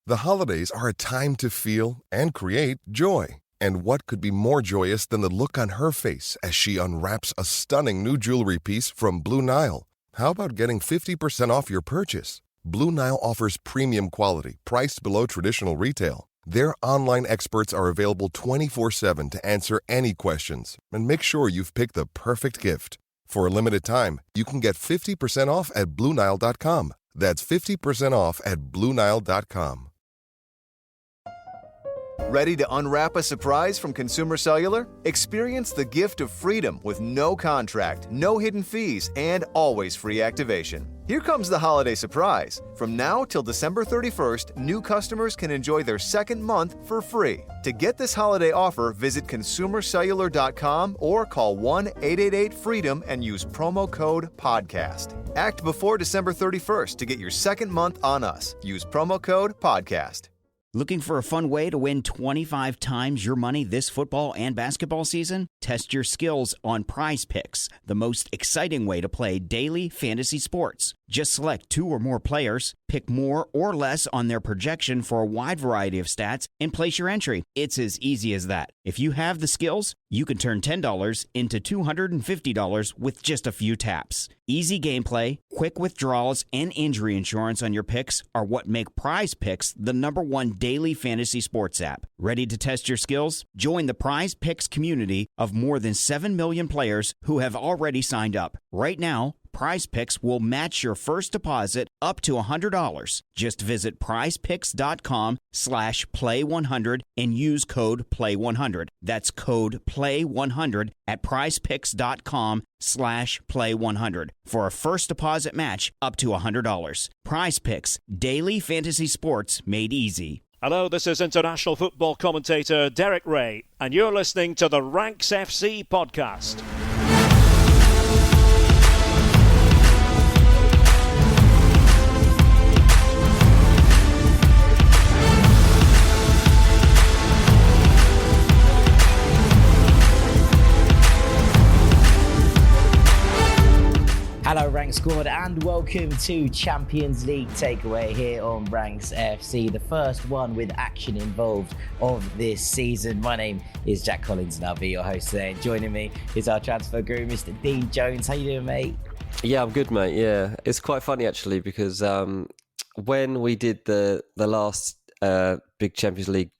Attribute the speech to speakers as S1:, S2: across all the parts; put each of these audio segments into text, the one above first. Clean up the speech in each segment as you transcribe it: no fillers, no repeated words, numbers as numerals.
S1: The holidays are a time to feel and create joy. And what could be more joyous than the look on her face as she unwraps a stunning new jewelry piece from Blue Nile? How about getting 50% off your purchase? Blue Nile offers premium quality, priced below traditional retail. Their online experts are available 24/7 to answer any questions and make sure you've picked the perfect gift. For a limited time, you can get 50% off at BlueNile.com. That's 50% off at BlueNile.com.
S2: Ready to unwrap a surprise from Consumer Cellular? Experience the gift of freedom with no contract, no hidden fees, and always free activation. Here comes the holiday surprise. From now till December 31st, new customers can enjoy their second month for free. To get this holiday offer, visit consumercellular.com or call 1-888-FREEDOM and use promo code PODCAST. Act before December 31st to get your second month on us. Use promo code PODCAST.
S3: Looking for a fun way to win 25 times your money this football and basketball season? Test your skills on Prize Picks, the most exciting way to play daily fantasy sports. Just select 2 or more players, pick more or less on their projection for a wide variety of stats, and place your entry. It's as easy as that. If you have the skills, you can turn $10 into $250 with just a few taps. Easy gameplay, quick withdrawals, and injury insurance on your picks are what make Prize Picks the #1 daily fantasy sports app. Ready to test your skills? Join the Prize Picks community of more than 7 million players who have already signed up. Right now, Prize Picks will match your first deposit up to $100. Just visit prizepicks.com/play100 and use code PLAY100. That's code PLAY100 at prizepicks.com/play100 for a first deposit match up to $100. Prize Picks, daily fantasy sports made easy.
S4: Hello, this is international football commentator Derek Ray, and you're listening to the Ranks FC podcast.
S5: Hello Ranks Squad and welcome to Champions League Takeaway here on Ranks FC, the first one with action involved of this season. My name is Jack Collins and I'll be your host today. And joining me is our transfer guru, Mr. Dean Jones. How you doing, mate?
S6: Yeah, I'm good, mate. Yeah, it's quite funny actually because when we did the last big Champions League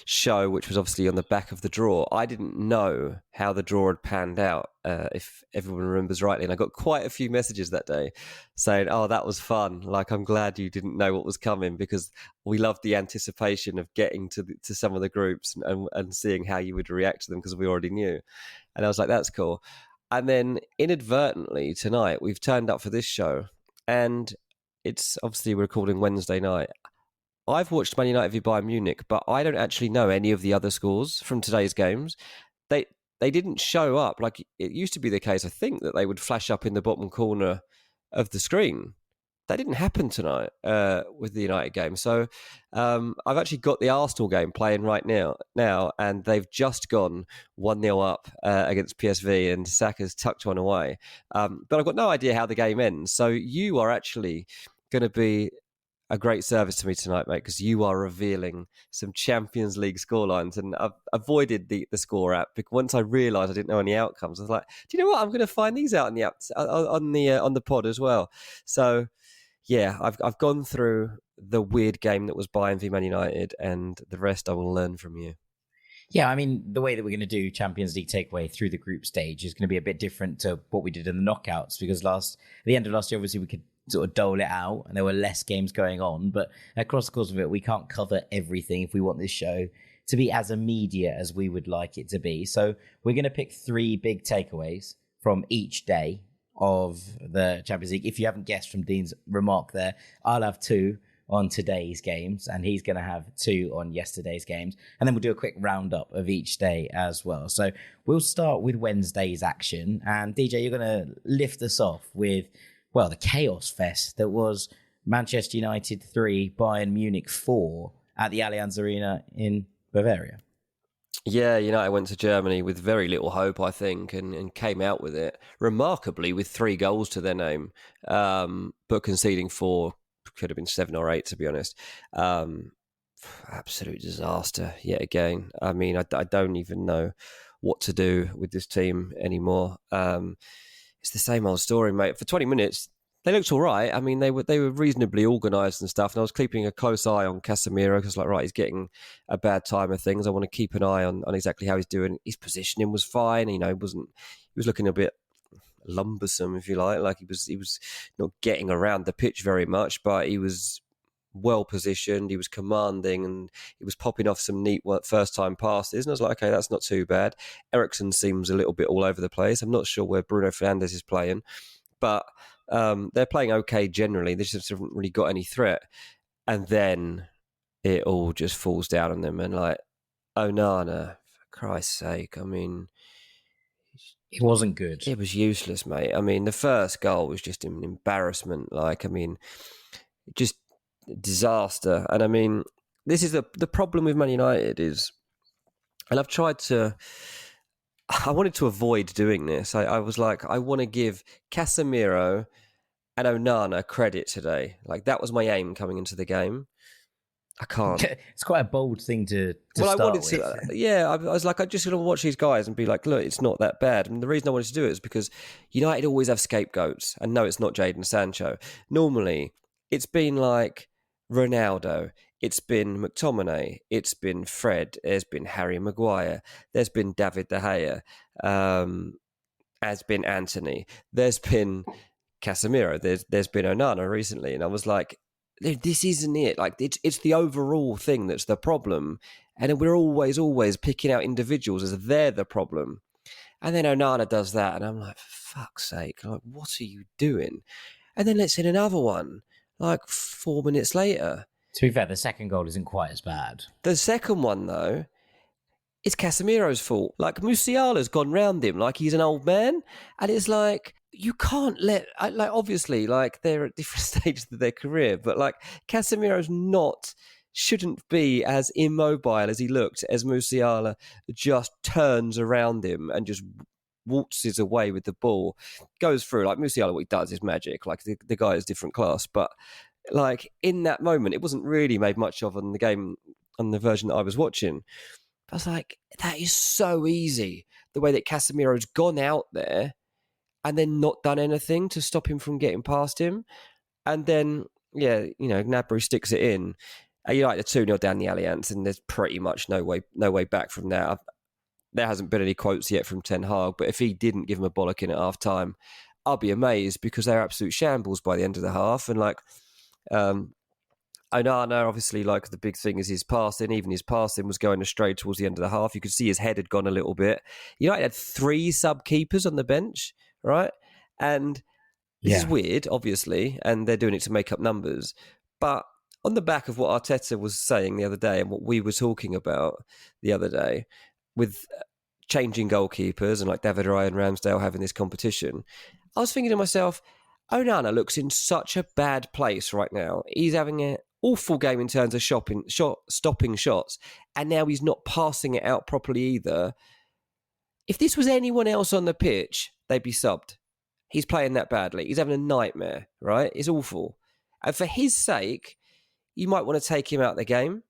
S6: show, which was obviously on the back of the draw, I didn't know how the draw had panned out, if everyone remembers rightly. And I got quite a few messages that day saying, oh, that was fun. Like, I'm glad you didn't know what was coming, because we loved the anticipation of getting to some of the groups and seeing how you would react to them, because we already knew. And I was like, that's cool. And then inadvertently tonight, we've turned up for this show, and it's obviously we're recording Wednesday night. I've watched Man United v Bayern Munich, but I don't actually know any of the other scores from today's games. They didn't show up. Like it used to be the case, I think, that they would flash up in the bottom corner of the screen. That didn't happen tonight with the United game. So I've actually got the Arsenal game playing right now, and they've just gone 1-0 up against PSV, and Saka's tucked one away. But I've got no idea how the game ends. So you are actually going to be a great service to me tonight, mate, because you are revealing some Champions League scorelines. And I've avoided the score app because once I realised I didn't know any outcomes, I was like, do you know what? I'm going to find these out on the app, on the pod as well. So yeah, I've gone through the weird game that was Bayern v Man United, and the rest I will learn from you.
S5: Yeah, I mean, the way that we're going to do Champions League takeaway through the group stage is going to be a bit different to what we did in the knockouts, because at the end of last year, obviously we could sort of dole it out and there were less games going on, but across the course of it, we can't cover everything if we want this show to be as immediate as we would like it to be. So we're going to pick 3 big takeaways from each day of the Champions League. If you haven't guessed from Dean's remark there, I'll have 2 on today's games, and he's going to have 2 on yesterday's games. And then we'll do a quick roundup of each day as well. So we'll start with Wednesday's action. And DJ, you're going to lift us off with, well, the chaos fest that was Manchester United 3, Bayern Munich 4 at the Allianz Arena in Bavaria.
S6: Yeah, United went to Germany with very little hope, I think, and came out with it remarkably with 3 goals to their name, but conceding 4. Could have been 7 or 8, to be honest. absolute disaster yet again. I mean, I don't even know what to do with this team anymore. It's the same old story, mate. For 20 minutes, they looked all right. I mean, they were reasonably organised and stuff. And I was keeping a close eye on Casemiro because, like, right, he's getting a bad time of things. I want to keep an eye on exactly how he's doing. His positioning was fine. You know, he was looking a bit lumbersome, if you like he was not getting around the pitch very much, but he was well positioned, he was commanding, and he was popping off some neat first time passes, and I was like, okay, that's not too bad. Eriksen seems a little bit all over the place. I'm not sure where Bruno Fernandes is playing, but they're playing okay generally. They just haven't really got any threat, and then it all just falls down on them. And like, Onana, for Christ's sake, I mean,
S5: it wasn't good.
S6: It was useless, mate. I mean, the first goal was just an embarrassment. Like, I mean, just disaster. And I mean, this is the problem with Man United is, and I wanted to avoid doing this. I was like, I want to give Casemiro and Onana credit today. Like, that was my aim coming into the game. I can't.
S5: It's quite a bold thing to
S6: well,
S5: start
S6: I wanted
S5: with.
S6: to. Yeah, I was like, I just going to watch these guys and be like, look, it's not that bad. And the reason I wanted to do it is because United always have scapegoats. And no, it's not Jadon Sancho. Normally, it's been like Ronaldo, it's been McTominay, it's been Fred, there's been Harry Maguire, there's been David De Gea, has been Anthony, there's been Casemiro, there's been Onana recently. And I was like, this isn't it. Like, it's the overall thing that's the problem. And we're always picking out individuals as they're the problem. And then Onana does that. And I'm like, for fuck's sake, like, what are you doing? And then let's hit another one, like 4 minutes later.
S5: To be fair, the second goal isn't quite as bad.
S6: The second one, though, it's Casemiro's fault. Like, Musiala's gone round him like he's an old man. And it's like, you can't obviously, like, they're at different stages of their career, but like, Casemiro's shouldn't be as immobile as he looked as Musiala just turns around him and just waltzes away with the ball, goes through. Like, Musiala, what he does is magic. Like, the guy is different class, but like, in that moment, it wasn't really made much of on the game, on the version that I was watching. I was like, that is so easy. The way that Casemiro's gone out there and then not done anything to stop him from getting past him. And then, yeah, you know, Gnabry sticks it in. United 2-0 down the Allianz, and there's pretty much no way back from there. There hasn't been any quotes yet from Ten Hag, but if he didn't give him a bollocking at half time, I'll be amazed, because they're absolute shambles by the end of the half. And like, Onana, obviously, like, the big thing is his passing. Even his passing was going astray towards the end of the half. You could see his head had gone a little bit. United had 3 sub-keepers on the bench, right? And this is weird, obviously, and they're doing it to make up numbers. But on the back of what Arteta was saying the other day and what we were talking about the other day with changing goalkeepers and like David Raya and Ramsdale having this competition, I was thinking to myself, Onana looks in such a bad place right now. He's having an awful game in terms of stopping shots, and now he's not passing it out properly either. If this was anyone else on the pitch, they'd be subbed. He's playing that badly. He's having a nightmare, right? It's awful. And for his sake, you might want to take him out of the game.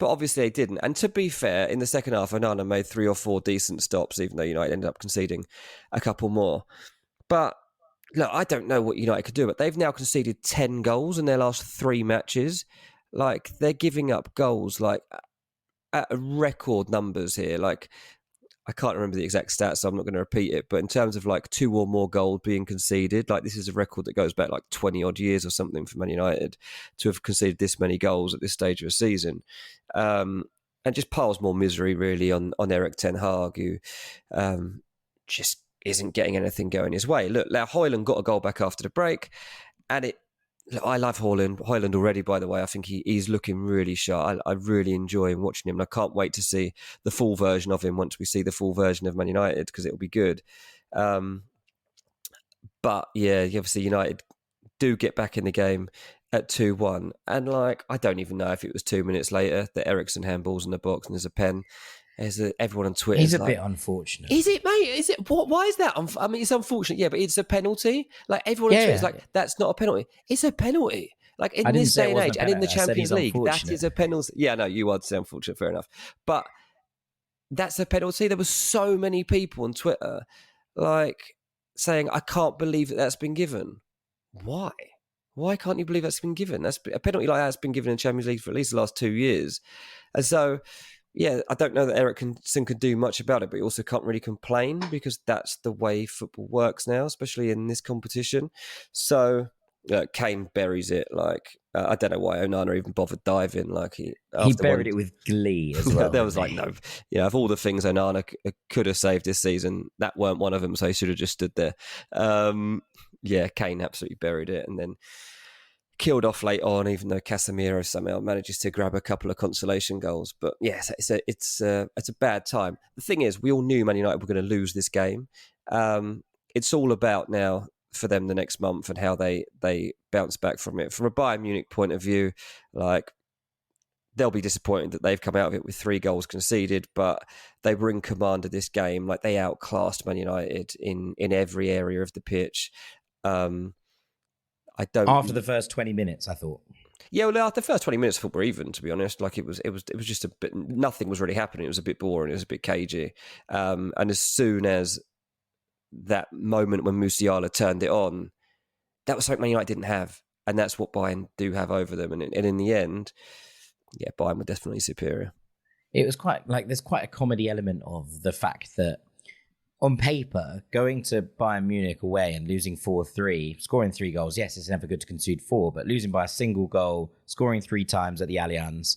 S6: But obviously they didn't. And to be fair, in the second half, Onana made 3 or 4 decent stops, even though United ended up conceding a couple more. But look, I don't know what United could do, but they've now conceded 10 goals in their last 3 matches. Like, they're giving up goals like at record numbers here. Like, I can't remember the exact stats, so I'm not going to repeat it. But in terms of like 2 or more goals being conceded, like, this is a record that goes back like 20 odd years or something for Man United to have conceded this many goals at this stage of a season. And just piles more misery really on Erik Ten Hag, who just isn't getting anything going his way. Look, now Højlund got a goal back after the break, and I love Højlund already, by the way. I think he's looking really sharp. I really enjoy watching him, and I can't wait to see the full version of him once we see the full version of Man United, because it'll be good. But yeah, obviously United do get back in the game at 2-1, and like, I don't even know if it was 2 minutes later that Eriksen handballs in the box and there's a pen. Everyone on Twitter.
S5: He's a bit unfortunate.
S6: Is it, mate? Is it? Why is that? I mean, it's unfortunate, yeah, but it's a penalty. Like, everyone on Twitter is like, that's not a penalty. It's a penalty. Like in
S5: I didn't
S6: this
S5: say
S6: day
S5: it
S6: and
S5: wasn't
S6: age,
S5: a
S6: and in the
S5: penalty. I said
S6: Champions
S5: he's
S6: League, that
S5: unfortunate.
S6: is a penalty. Yeah, no, you would say unfortunate, fair enough. But that's a penalty. There were so many people on Twitter like saying, I can't believe that that's been given. Why? Why can't you believe that's been given? That's a penalty like that's been given in the Champions League for at least the last 2 years. And so, yeah, I don't know that Eriksen could do much about it, but he also can't really complain because that's the way football works now, especially in this competition.
S5: Mm.
S6: So Kane buries it. Like I don't know why Onana even bothered diving. Like he
S5: buried it with glee as well.
S6: There was like no, of all the things Onana could have saved this season, that weren't one of them. So he should have just stood there. Kane absolutely buried it, and then killed off late on, even though Casemiro somehow manages to grab a couple of consolation goals. But yes, it's a bad time. The thing is, we all knew Man United were going to lose this game. It's all about now for them the next month and how they bounce back from it. From a Bayern Munich point of view, like they'll be disappointed that they've come out of it with 3 goals conceded, but they were in command of this game. Like they outclassed Man United in every area of the pitch.
S5: After the first 20 minutes, I thought.
S6: Yeah, well, after the first 20 minutes, I thought were even. To be honest, like it was just a bit. Nothing was really happening. It was a bit boring. It was a bit cagey. And as soon as that moment when Musiala turned it on, that was something Man United didn't have, and that's what Bayern do have over them. And in the end, yeah, Bayern were definitely superior.
S5: It was quite like there's quite a comedy element of the fact that on paper, going to Bayern Munich away and losing 4-3, scoring 3 goals, yes, it's never good to concede 4, but losing by a single goal, scoring 3 times at the Allianz,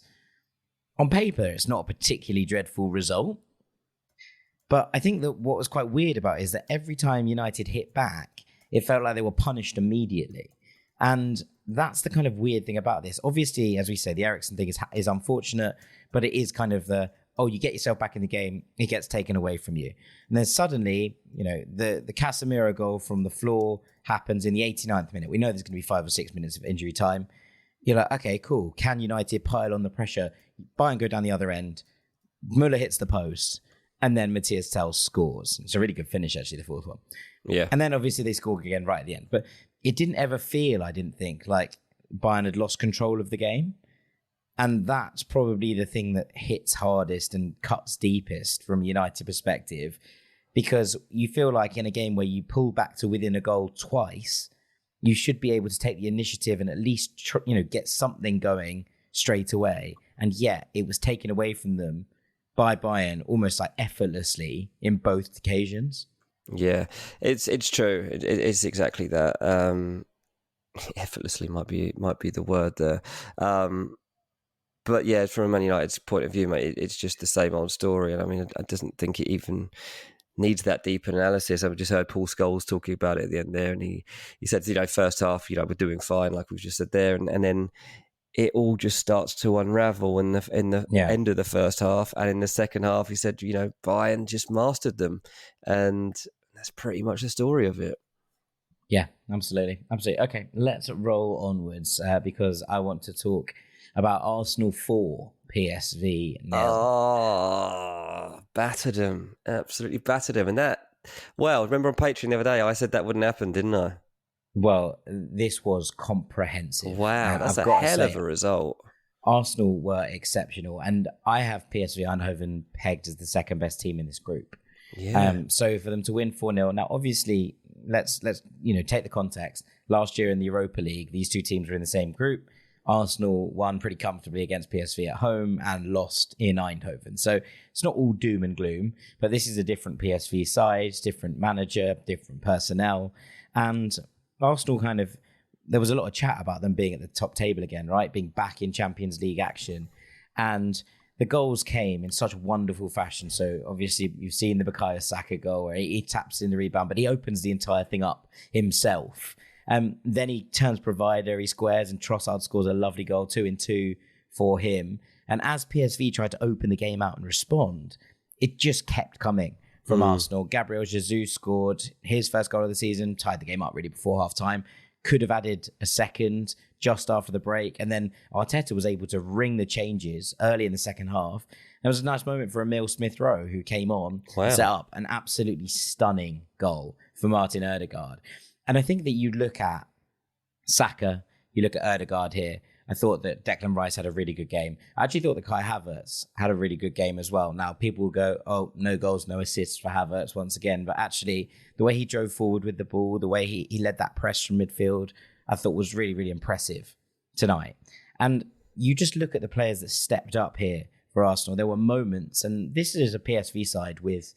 S5: on paper, it's not a particularly dreadful result. But I think that what was quite weird about it is that every time United hit back, it felt like they were punished immediately. And that's the kind of weird thing about this. Obviously, as we say, the Eriksen thing is unfortunate, but it is kind of you get yourself back in the game, it gets taken away from you. And then suddenly, the Casemiro goal from the floor happens in the 89th minute. We know there's going to be 5 or 6 minutes of injury time. You're like, okay, cool. Can United pile on the pressure? Bayern go down the other end. Müller hits the post. And then Matthias Tell scores. It's a really good finish, actually, the fourth one.
S6: Yeah.
S5: And then obviously they score again right at the end. But it didn't ever feel, I didn't think, like Bayern had lost control of the game. And that's probably the thing that hits hardest and cuts deepest from a United perspective, because you feel like in a game where you pull back to within a goal twice, you should be able to take the initiative and at least get something going straight away. And yet it was taken away from them by Bayern almost like effortlessly in both occasions. Yeah,
S6: it's true. It's exactly that. Effortlessly might be the word there. But yeah, from a Man United's point of view, mate, it's just the same old story. And I mean, I doesn't think it even needs that deep analysis. I've just heard Paul Scholes talking about it at the end there, and he said, first half, we're doing fine, like we've just said there, and then it all just starts to unravel in the end of the first half, and in the second half, he said, Bayern just mastered them, and that's pretty much the story of it.
S5: Yeah, absolutely. Okay, let's roll onwards because I want to talk about Arsenal 4, PSV 0.
S6: Oh, battered him. Absolutely battered him. And remember on Patreon the other day, I said that wouldn't happen, didn't I?
S5: Well, this was comprehensive.
S6: Wow, that's a hell of a result.
S5: Arsenal were exceptional, and I have PSV Eindhoven pegged as the second best team in this group.
S6: Yeah.
S5: So for them to win 4-0, now obviously let's take the context. Last year in the Europa League, these two teams were in the same group. Arsenal won pretty comfortably against PSV at home and lost in Eindhoven. So it's not all doom and gloom, but this is a different PSV side, different manager, different personnel. And Arsenal there was a lot of chat about them being at the top table again, right? Being back in Champions League action. And the goals came in such wonderful fashion. So obviously you've seen the Bukayo Saka goal where he taps in the rebound, but he opens the entire thing up himself. Then he turns provider, he squares, and Trossard scores a lovely goal, 2-2 for him. And as PSV tried to open the game out and respond, it just kept coming from Arsenal. Gabriel Jesus scored his first goal of the season, tied the game up really before half-time. Could have added a second just after the break. And then Arteta was able to ring the changes early in the second half. It was a nice moment for Emile Smith-Rowe, who came on, set up an absolutely stunning goal for Martin Ødegaard. And I think that you look at Saka, You look at Ødegaard here. I thought that Declan Rice had a really good game. I actually thought that Kai Havertz had a really good game as well. Now, people will go, oh, no goals, no assists for Havertz once again. But actually, the way he drove forward with the ball, the way he led that press from midfield, I thought was really, really impressive tonight. And you just look at the players that stepped up here for Arsenal. There were moments, and this is a PSV side with,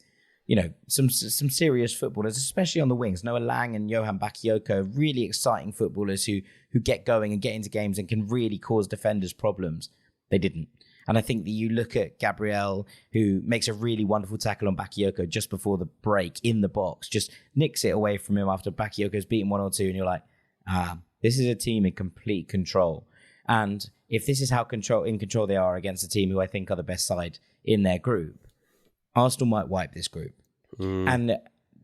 S5: some serious footballers, especially on the wings. Noah Lang and Johan Bakayoko, really exciting footballers who get going and get into games and can really cause defenders problems. They didn't. And I think that you look at Gabriel, who makes a really wonderful tackle on Bakayoko just before the break in the box, just nicks it away from him after Bakayoko's beaten 1 or 2, and you're like, this is a team in complete control. And if this is how in control they are against a team who I think are the best side in their group, Arsenal might wipe this group. And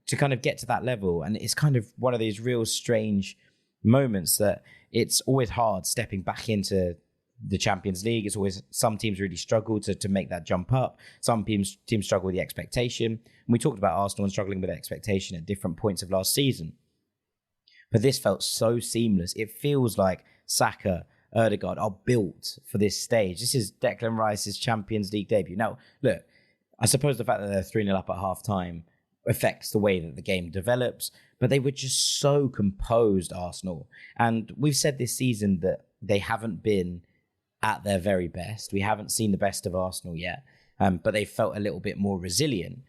S5: to kind of get to that level, and it's kind of one of these real strange moments that it's always hard stepping back into the Champions League. It's always, some teams really struggle to make that jump up. Some teams struggle with the expectation. And we talked about Arsenal and struggling with expectation at different points of last season. But this felt so seamless. It feels like Saka, Ødegaard are built for this stage. This is Declan Rice's Champions League debut. Now, look, I suppose the fact that they're 3-0 up at half-time affects the way that the game develops, but they were just so composed, Arsenal. And we've said this season that they haven't been at their very best. We haven't seen the best of Arsenal yet, but they felt a little bit more resilient.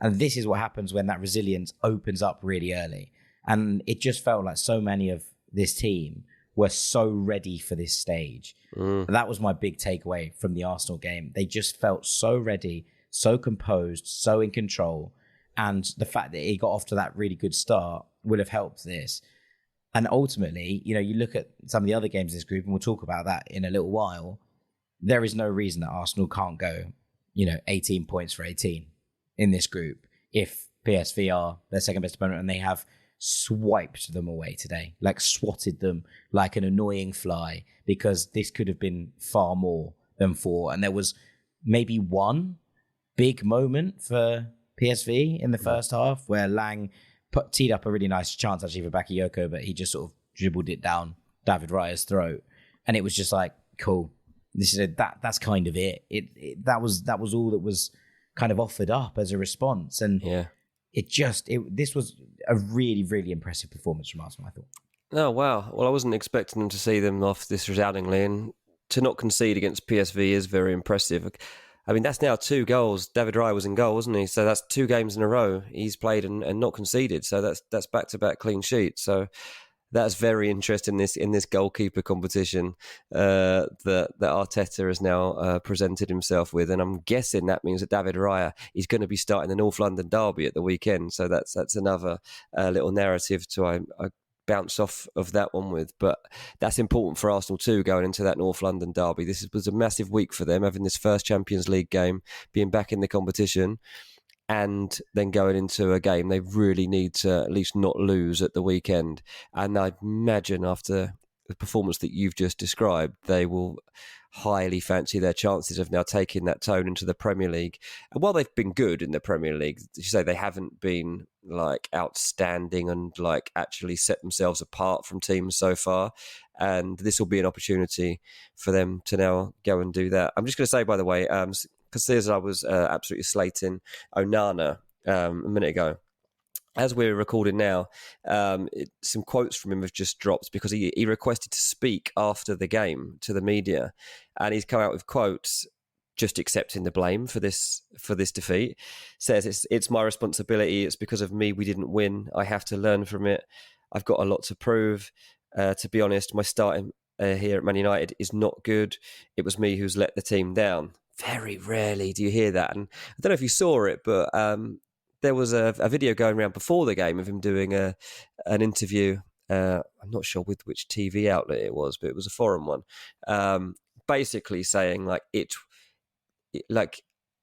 S5: And this is what happens when that resilience opens up really early. And it just felt like so many of this team were so ready for this stage. That was my big takeaway from the Arsenal game. They just felt so ready, so composed, so in control. And the fact that he got off to that really good start will have helped this. And ultimately, you look at some of the other games in this group, and we'll talk about that in a little while. There is no reason that Arsenal can't go, 18 points for 18 in this group if PSV are their second best opponent, and they have swiped them away today, like swatted them like an annoying fly, because this could have been far more than 4. And there was maybe one big moment for PSV in the first half where Lang teed up a really nice chance actually for Bakayoko, but he just sort of dribbled it down David Raya's throat, and it was just like, cool, this is that's kind of it. That was all that was kind of offered up as a response. And this was a really, really impressive performance from Arsenal, I thought.
S6: Oh, wow. Well, I wasn't expecting them to see them off this resoundingly, and to not concede against PSV is very impressive. I mean, that's now 2 goals. David Raya was in goal, wasn't he? So that's 2 games in a row he's played and not conceded. So that's back-to-back clean sheets. So that's very interesting in this goalkeeper competition that Arteta has now presented himself with. And I'm guessing that means that David Raya is going to be starting the North London derby at the weekend. So that's another little narrative to bounce off of that one with. But that's important for Arsenal too, going into that North London derby. This was a massive week for them, having this first Champions League game, being back in the competition, and then going into a game they really need to at least not lose at the weekend. And I imagine after the performance that you've just described, they will highly fancy their chances of now taking that tone into the Premier League. And while they've been good in the Premier League, as you say, they haven't been like outstanding and like actually set themselves apart from teams so far. And this will be an opportunity for them to now go and do that. I'm just going to say, by the way, because I was absolutely slating Onana a minute ago. As we're recording now, some quotes from him have just dropped because he requested to speak after the game to the media, and he's come out with quotes just accepting the blame for this defeat. Says it's my responsibility. It's because of me we didn't win. I have to learn from it. I've got a lot to prove. To be honest, my starting here at Man United is not good. It was me who's let the team down. Very rarely do you hear that, and I don't know if you saw it, but there was a video going around before the game of him doing an interview. I'm not sure with which TV outlet it was, but it was a foreign one. Basically saying like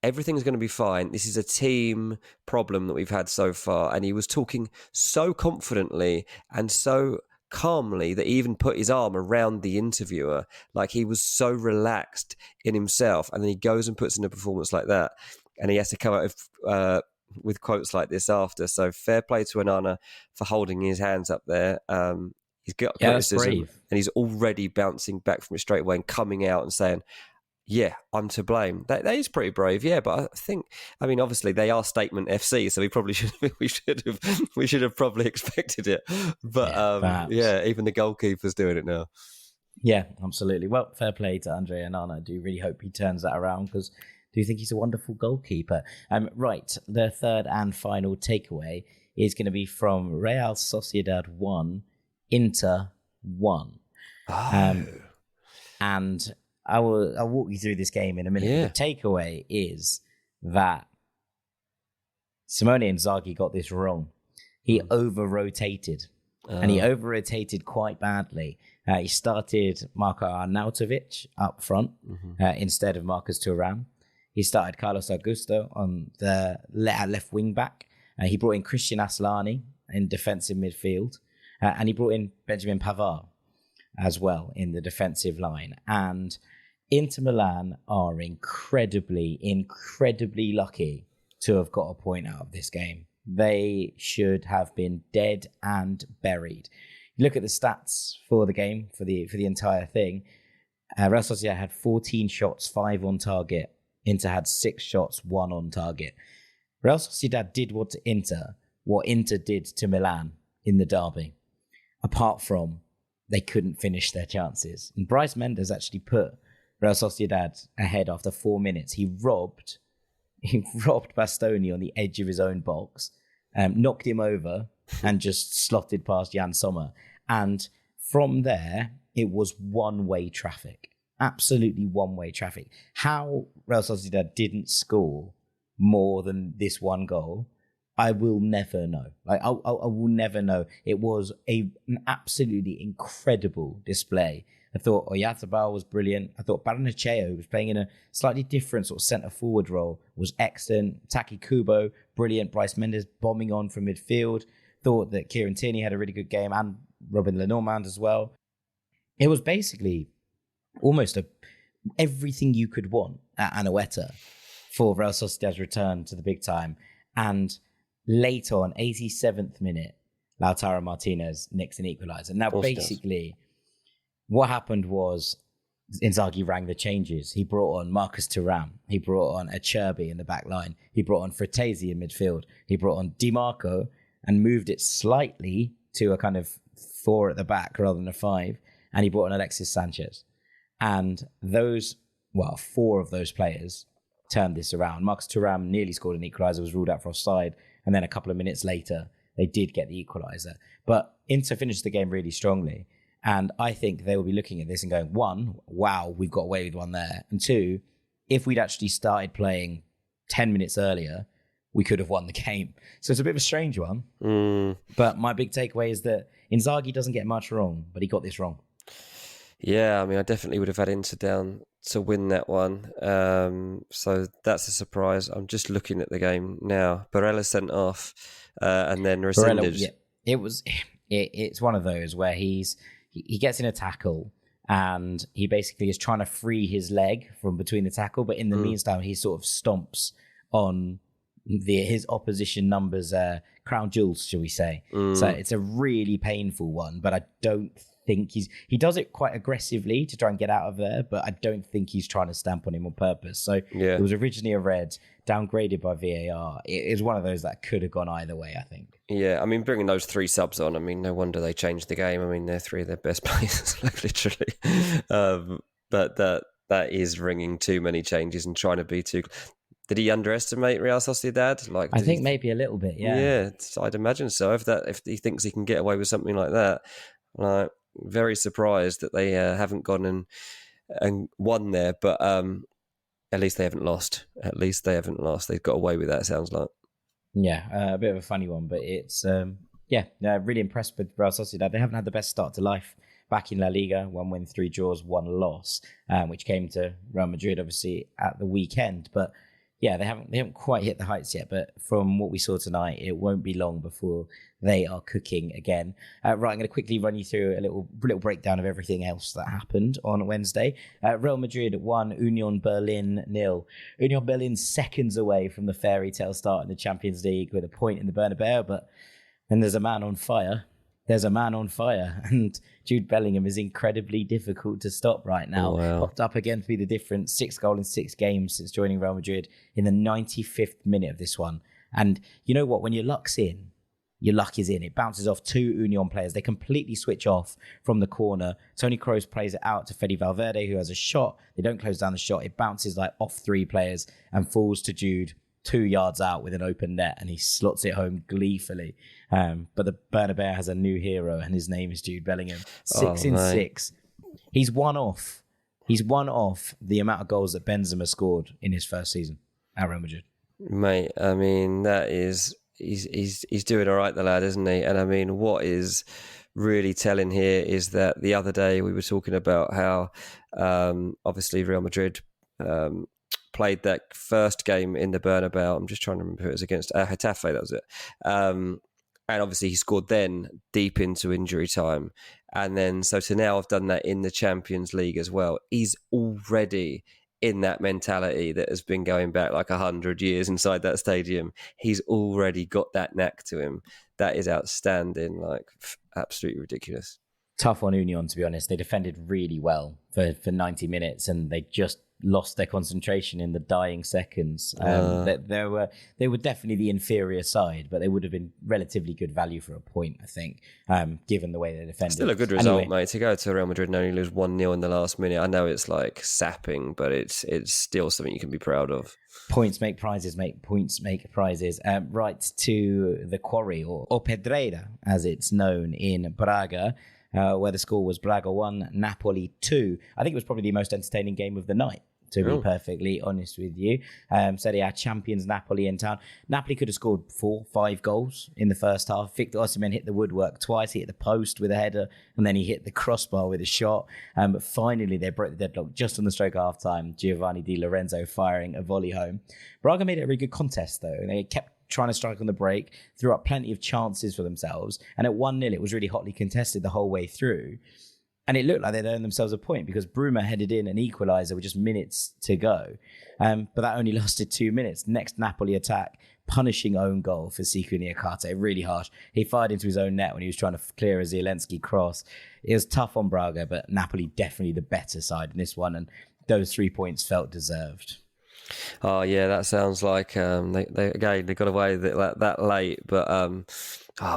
S6: everything's going to be fine. This is a team problem that we've had so far. And he was talking so confidently and so calmly that he even put his arm around the interviewer. Like he was so relaxed in himself. And then he goes and puts in a performance like that. And he has to come out with quotes like this after. So fair play to Onana for holding his hands up there. He's got
S5: that's
S6: criticism,
S5: brave.
S6: and he's already bouncing back from it straight away and coming out and saying, yeah, I'm to blame. That is pretty brave, yeah. But I mean, obviously they are Statement FC, so we should have probably expected it. But even the goalkeeper's doing it now.
S5: Yeah, absolutely. Well, fair play to Andre Onana. I do really hope he turns that around because I do think he's a wonderful goalkeeper. Right, the third and final takeaway is going to be from Real Sociedad 1, Inter 1. And I'll walk you through this game in a minute. Yeah. The takeaway is that Simone Inzaghi got this wrong. He over-rotated. And he over-rotated quite badly. He started Marko Arnautovic up front instead of Marcus Thuram. He started Carlos Augusto on the left wing back. He brought in Christian Aslani in defensive midfield. And he brought in Benjamin Pavard as well in the defensive line. And Inter Milan are incredibly, incredibly lucky to have got a point out of this game. They should have been dead and buried. You look at the stats for the game, for the entire thing. Real Sociedad had 14 shots, 5 on target. Inter had 6 shots, 1 on target. Real Sociedad did what Inter did to Milan in the derby. Apart from, they couldn't finish their chances. And Bryce Mendes actually put Real Sociedad ahead after 4 minutes. He robbed Bastoni on the edge of his own box, knocked him over, and just slotted past Jan Sommer. And from there, it was one-way traffic. Absolutely one-way traffic. How Real Sociedad didn't score more than this one goal, I will never know. I will never know. It was an absolutely incredible display. I thought Oyarzabal was brilliant. I thought Barnechea, who was playing in a slightly different sort of centre-forward role, was excellent. Taki Kubo, brilliant. Bryce Mendes bombing on from midfield. Thought that Kieran Tierney had a really good game, and Robin Lenormand as well. It was basically almost everything you could want at Anoeta for Real Sociedad's return to the big time. And late on, 87th minute, Lautaro Martinez nicks an equaliser. Now, basically, what happened was Inzaghi rang the changes. He brought on Marcus Thuram. He brought on Acerbi in the back line. He brought on Fratesi in midfield. He brought on Di Marco and moved it slightly to a kind of 4 at the back rather than a 5. And he brought on Alexis Sanchez. And 4 of those players turned this around. Marcus Thuram nearly scored an equaliser, was ruled out for offside. And then a couple of minutes later, they did get the equaliser. But Inter finished the game really strongly. And I think they will be looking at this and going, 1, wow, we've got away with one there. And 2, if we'd actually started playing 10 minutes earlier, we could have won the game. So it's a bit of a strange one. But my big takeaway is that Inzaghi doesn't get much wrong, but he got this wrong.
S6: Yeah, I mean, I definitely would have had Inter down to win that one. So that's a surprise. I'm just looking at the game now. Barella sent off and then rescinded.
S5: It's one of those where he gets in a tackle and he basically is trying to free his leg from between the tackle, but in the meantime, he sort of stomps on his opposition numbers, crown jewels, shall we say. So it's a really painful one, but I don't think he does it quite aggressively to try and get out of there, but I don't think he's trying to stamp on him on purpose. So It was originally a red, downgraded by VAR. It is one of those that could have gone either way, I think.
S6: Yeah, I mean, bringing those 3 subs on, I mean, no wonder they changed the game. I mean, they're 3 of their best players, like, literally. But that is ringing too many changes and trying to be too... Did he underestimate Real Sociedad?
S5: I think maybe a little bit, yeah.
S6: Yeah, I'd imagine so. If he thinks he can get away with something like that, very surprised that they haven't gone and won there. But at least they haven't lost. They've got away with that, it sounds like.
S5: Yeah, a bit of a funny one, but it's really impressed with Real Sociedad. They haven't had the best start to life back in La Liga. 1 win, 3 draws, 1 loss, which came to Real Madrid obviously at the weekend. But yeah, they haven't quite hit the heights yet, but from what we saw tonight, it won't be long before they are cooking again. Right, I'm going to quickly run you through a little breakdown of everything else that happened on Wednesday. Real Madrid 1, Union Berlin 0. Union Berlin seconds away from the fairy tale start in the Champions League with a point in the Bernabeu, but then there's a man on fire there's a man on fire, and Jude Bellingham is incredibly difficult to stop right now. Popped up again to be the difference. 6 goals in 6 games since joining Real Madrid in the 95th minute of this one. And you know what? When your luck's in, your luck is in. It bounces off 2 Union players. They completely switch off from the corner. Toni Kroos plays it out to Fede Valverde, who has a shot. They don't close down the shot. It bounces like off 3 players and falls to Jude 2 yards out with an open net, and he slots it home gleefully. But the Bernabeu has a new hero, and his name is Jude Bellingham. 6 in 6. He's one off. He's one off the amount of goals that Benzema scored in his first season at Real Madrid.
S6: Mate, I mean, that is... He's doing all right, the lad, isn't he? And I mean, what is really telling here is that the other day we were talking about how obviously Real Madrid played that first game in the Bernabeu. I'm just trying to remember who it was against. Getafe, that was it. And obviously he scored then deep into injury time. And then, so to now have done that in the Champions League as well, he's already in that mentality that has been going back like 100 years inside that stadium. He's already got that knack to him. That is outstanding, like absolutely ridiculous.
S5: Tough on Union, to be honest. They defended really well for 90 minutes, and they just lost their concentration in the dying seconds. They were definitely the inferior side, but they would have been relatively good value for a point, I think, given the way they defended.
S6: Still a good result, mate, to go to Real Madrid and only lose 1-0 in the last minute. I know it's like sapping, but it's still something you can be proud of.
S5: Points make prizes, mate. Points make prizes. Right to the Quarry, or Pedreira, as it's known in Braga, where the score was Braga 1, Napoli 2. I think it was probably the most entertaining game of the night, to be perfectly honest with you. Serie A champions Napoli in town. Napoli could have scored 4-5 goals in the first half. Victor Osimhen hit the woodwork twice. He hit the post with a header, and then he hit the crossbar with a shot. But finally, they broke the deadlock just on the stroke of half-time. Giovanni Di Lorenzo firing a volley home. Braga made it a really good contest, though. They kept trying to strike on the break, threw up plenty of chances for themselves. And at 1-0, it was really hotly contested the whole way through. And it looked like they'd earned themselves a point because Bruma headed in an equaliser with just minutes to go. But that only lasted 2 minutes. Next Napoli attack, punishing own goal for Siku Niakate. Really harsh. He fired into his own net when he was trying to clear a Zielinski cross. It was tough on Braga, but Napoli definitely the better side in this one. And those 3 points felt deserved.
S6: Oh yeah, that sounds like they got away with it that late, but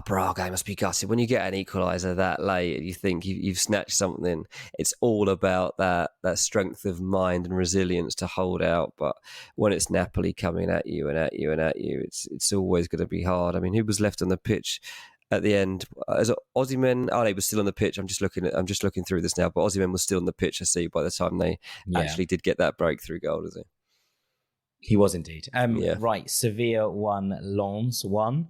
S6: Braga must be gutted when you get an equaliser that late. You think you've snatched something. It's all about that strength of mind and resilience to hold out. But when it's Napoli coming at you and at you and at you, it's always going to be hard. I mean, who was left on the pitch at the end? Is it Osimhen? Oh, he was still on the pitch. I'm just looking through this now, but Osimhen was still on the pitch. I see by the time they actually did get that breakthrough goal, is it?
S5: He was indeed. Right, Sevilla 1, Lens 1.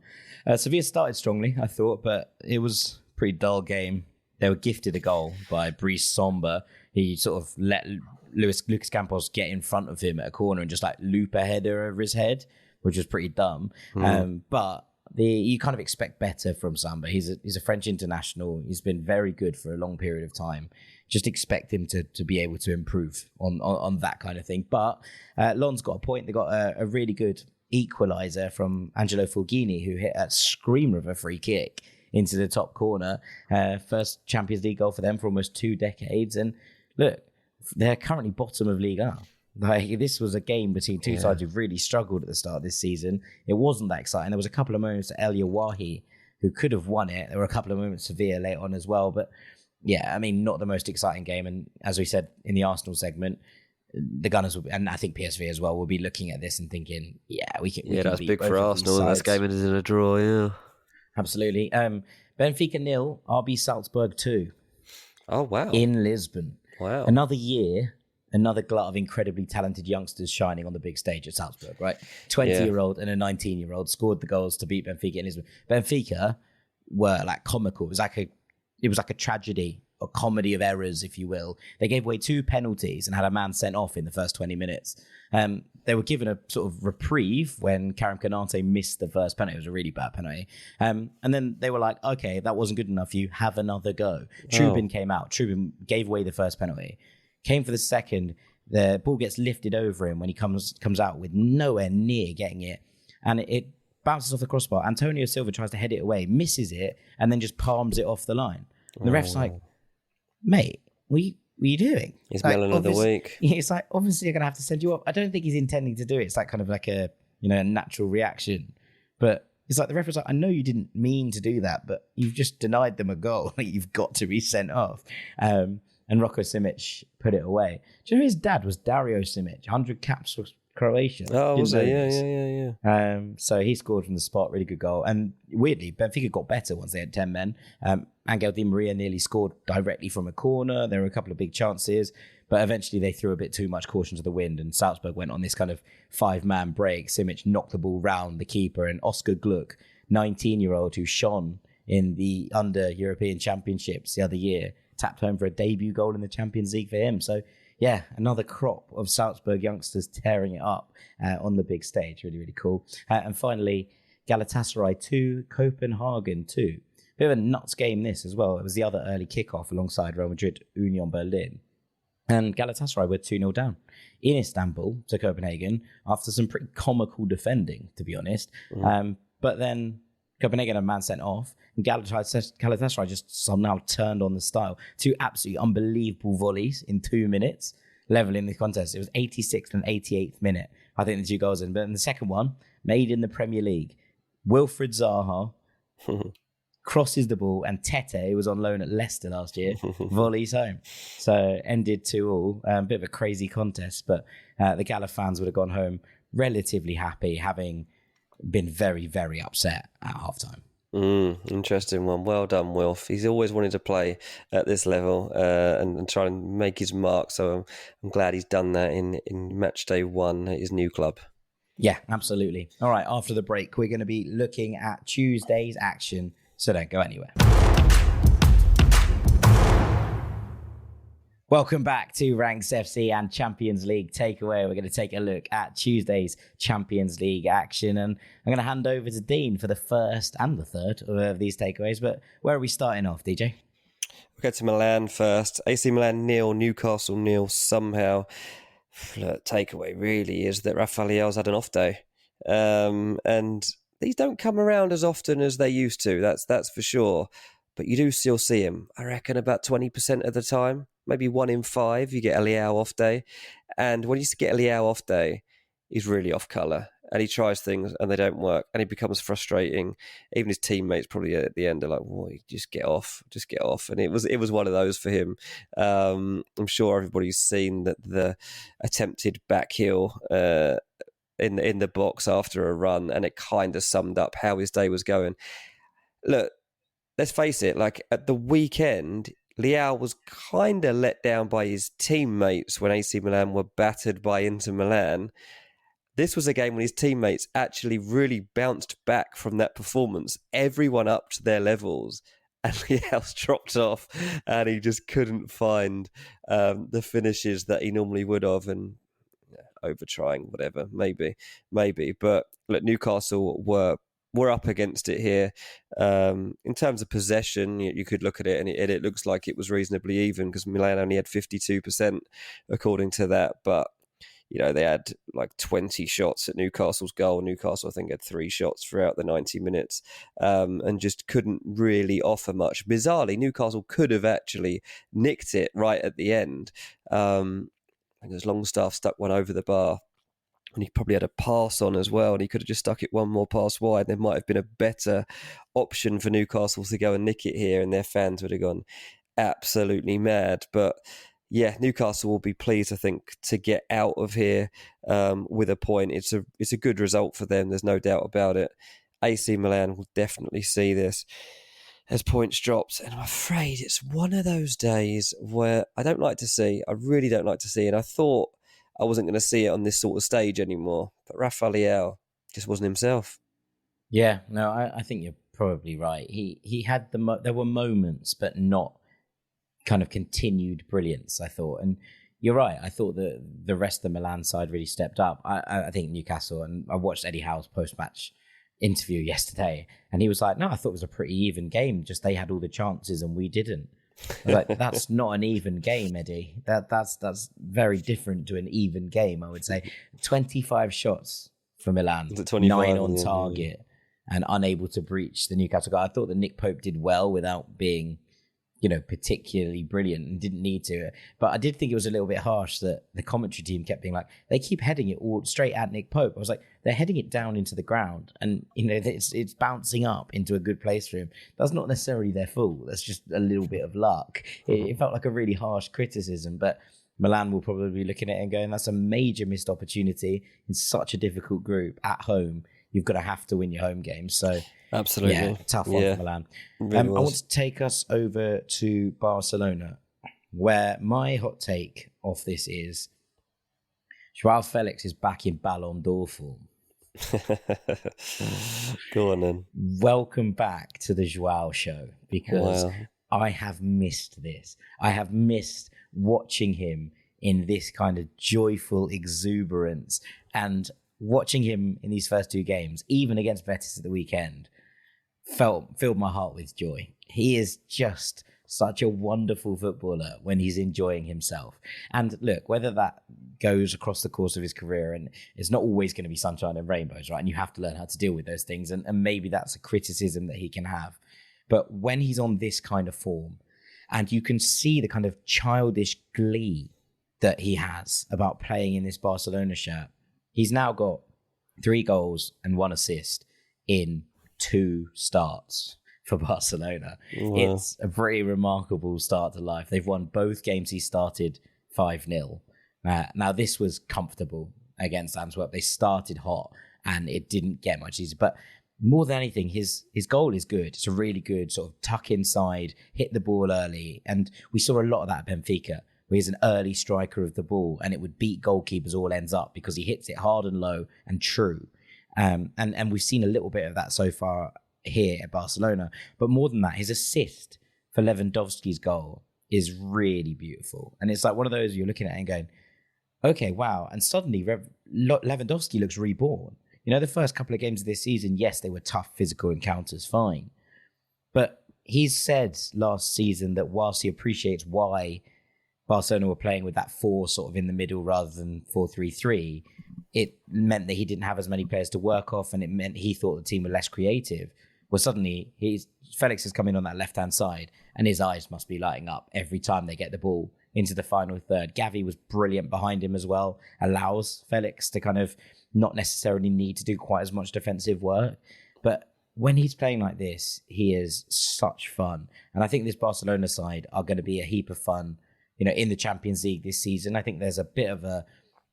S5: Sevilla started strongly, I thought, but it was a pretty dull game. They were gifted a goal by Brice Somba. He sort of let Lucas Campos get in front of him at a corner and just like loop a header over his head, which was pretty dumb. But you kind of expect better from Samba. He's a French international. He's been very good for a long period of time. Just expect him to be able to improve on that kind of thing. But Lens got a point. They got a really good equaliser from Angelo Fulgini, who hit a screamer of a free kick into the top corner. First Champions League goal for them for almost 2 decades. And look, they're currently bottom of Ligue 1. Like, this was a game between two sides who've really struggled at the start of this season. It wasn't that exciting. There was a couple of moments to El Yawahi, who could have won it. There were a couple of moments to Sevilla late on as well. But yeah, I mean, not the most exciting game. And as we said in the Arsenal segment, the Gunners will be, and I think PSV as well, will be looking at this and thinking, we can
S6: that's big for Arsenal. This game is in a draw, yeah.
S5: Absolutely. Benfica 0, RB Salzburg 2.
S6: Oh, wow.
S5: In Lisbon.
S6: Wow.
S5: Another year, another glut of incredibly talented youngsters shining on the big stage at Salzburg, right? 20-year-old and a 19-year-old scored the goals to beat Benfica in Lisbon. Benfica were like comical. It was like a tragedy, a comedy of errors, if you will. They gave away 2 penalties and had a man sent off in the first 20 minutes. They were given a sort of reprieve when Karim Konate missed the first penalty. It was a really bad penalty. And then they were like, okay, that wasn't good enough. You have another go. Trubin came out. Trubin gave away the first penalty. Came for the second. The ball gets lifted over him when he comes out with nowhere near getting it. And it bounces off the crossbar. Antonio Silva tries to head it away, misses it, and then just palms it off the line. And the ref's like, mate, what are you doing?
S6: He's
S5: like,
S6: Milan of the week.
S5: It's like, obviously you're going to have to send you off. I don't think he's intending to do it. It's like kind of like a, a natural reaction. But it's like the referee's like, I know you didn't mean to do that, but you've just denied them a goal. Like, you've got to be sent off. And Roko Simic put it away. Do you know his dad was Dario Simic, 100 caps for Croatia?
S6: Oh, was it? Yeah.
S5: So he scored from the spot, really good goal. And weirdly, Benfica got better once they had 10 men. Angel Di Maria nearly scored directly from a corner. There were a couple of big chances, but eventually they threw a bit too much caution to the wind, and Salzburg went on this kind of 5-man break. Simic knocked the ball round the keeper, and Oscar Gluck, 19-year-old who shone in the under European Championships the other year, tapped home for a debut goal in the Champions League for him. So yeah, another crop of Salzburg youngsters tearing it up on the big stage. Really, really cool. And finally, Galatasaray 2, Copenhagen 2. Bit of a nuts game this as well. It was the other early kickoff alongside Real Madrid, Union Berlin. And Galatasaray were 2-0 down in Istanbul to Copenhagen after some pretty comical defending, to be honest. But then Copenhagen had a man sent off, and Galatasaray just somehow turned on the style. 2 absolutely unbelievable volleys in 2 minutes, leveling the contest. It was 86th and 88th minute, I think, the 2 goals in. But in the second one, made in the Premier League, Wilfried Zaha crosses the ball, and Tete, who was on loan at Leicester last year, volleys home. So ended 2-2. A bit of a crazy contest, but the Gala fans would have gone home relatively happy, having been very, very upset at halftime.
S6: Interesting one. Well done, Wilf. He's always wanted to play at this level and try and make his mark. So I'm glad he's done that in match day 1 at his new club.
S5: Yeah, absolutely. All right, after the break, we're going to be looking at Tuesday's action. So don't go anywhere. Welcome back to Ranks FC and Champions League Takeaway. We're going to take a look at Tuesday's Champions League action, and I'm going to hand over to Dean for the first and the third of these takeaways. But where are we starting off, DJ?
S6: We'll go to Milan first. AC Milan 0, Newcastle 0. Somehow, the takeaway really is that Rafael Leão's had an off day. And these don't come around as often as they used to, that's for sure. But you do still see him, I reckon, about 20% of the time. Maybe 1 in 5, you get a Leão off day. And when you get a Leão off day, he's really off colour. And he tries things and they don't work. And he becomes frustrating. Even his teammates probably at the end are like, well, just get off. And it was one of those for him. I'm sure everybody's seen that the attempted back heel in the box after a run, and it kind of summed up how his day was going. Look, let's face it, like at the weekend, Leão was kind of let down by his teammates when AC Milan were battered by Inter Milan. This was a game when his teammates actually really bounced back from that performance. Everyone up to their levels, and Leão's dropped off, and he just couldn't find the finishes that he normally would have, and over trying, whatever, maybe. But look, Newcastle were up against it here. In terms of possession, you could look at it and it looks like it was reasonably even because Milan only had 52% according to that. But, they had like 20 shots at Newcastle's goal. Newcastle, I think, had 3 shots throughout the 90 minutes and just couldn't really offer much. Bizarrely, Newcastle could have actually nicked it right at the end. I think Longstaff stuck one over the bar. And he probably had a pass on as well, and he could have just stuck it one more pass wide. There might have been a better option for Newcastle to go and nick it here, and their fans would have gone absolutely mad. But yeah, Newcastle will be pleased, I think, to get out of here with a point. It's a good result for them. There's no doubt about it. AC Milan will definitely see this as points dropped, and I'm afraid it's one of those days where I don't like to see. I really don't like to see, and I thought I wasn't going to see it on this sort of stage anymore. But Rafael Leão just wasn't himself.
S5: Yeah, no, I think you're probably right. He had there were moments, but not kind of continued brilliance, I thought. And you're right. I thought that the rest of the Milan side really stepped up. I think Newcastle, and I watched Eddie Howe's post-match interview yesterday, and he was like, no, I thought it was a pretty even game. Just they had all the chances and we didn't. Like, that's not an even game, Eddie. That's very different to an even game, I would say. 25 shots for Milan, 9 on target. and unable to breach the Newcastle goal. I thought that Nick Pope did well without being, particularly brilliant and didn't need to. But I did think it was a little bit harsh that the commentary team kept being like, they keep heading it all straight at Nick Pope. I was like, they're heading it down into the ground and, it's bouncing up into a good place for him. That's not necessarily their fault. That's just a little bit of luck. It felt like a really harsh criticism, but Milan will probably be looking at it and going, that's a major missed opportunity in such a difficult group at home. You've got to have to win your home games. So
S6: absolutely,
S5: yeah, tough one for Milan.
S6: Really
S5: I want to take us over to Barcelona, where my hot take of this is João Félix is back in Ballon d'Or form.
S6: Go on then.
S5: Welcome back to the João show, because I have missed this. I have missed watching him in this kind of joyful exuberance, and watching him in these first two games, even against Betis at the weekend, filled my heart with joy. He is just such a wonderful footballer when he's enjoying himself. And look, whether that goes across the course of his career, and it's not always going to be sunshine and rainbows, right? And you have to learn how to deal with those things. And maybe that's a criticism that he can have. But when he's on this kind of form, and you can see the kind of childish glee that he has about playing in this Barcelona shirt, he's now got 3 goals and 1 assist in 2 starts for Barcelona. Wow. It's a pretty remarkable start to life. They've won both games he started 5-0. Now, this was comfortable against Antwerp. They started hot and it didn't get much easier. But more than anything, his goal is good. It's a really good sort of tuck inside, hit the ball early. And we saw a lot of that at Benfica, where he's an early striker of the ball and it would beat goalkeepers all ends up because he hits it hard and low and true. And we've seen a little bit of that so far here at Barcelona. But more than that, his assist for Lewandowski's goal is really beautiful. And it's like one of those you're looking at and going, okay, wow. And suddenly Lewandowski looks reborn. The first couple of games of this season, yes, they were tough physical encounters, fine. But he's said last season that whilst he appreciates why Barcelona were playing with that 4 sort of in the middle rather than 4-3-3, it meant that he didn't have as many players to work off, and it meant he thought the team were less creative. Well, suddenly Felix has come in on that left-hand side, and his eyes must be lighting up every time they get the ball into the final third. Gavi was brilliant behind him as well, allows Felix to kind of not necessarily need to do quite as much defensive work. But when he's playing like this, he is such fun. And I think this Barcelona side are going to be a heap of fun, in the Champions League this season. I think there's a bit of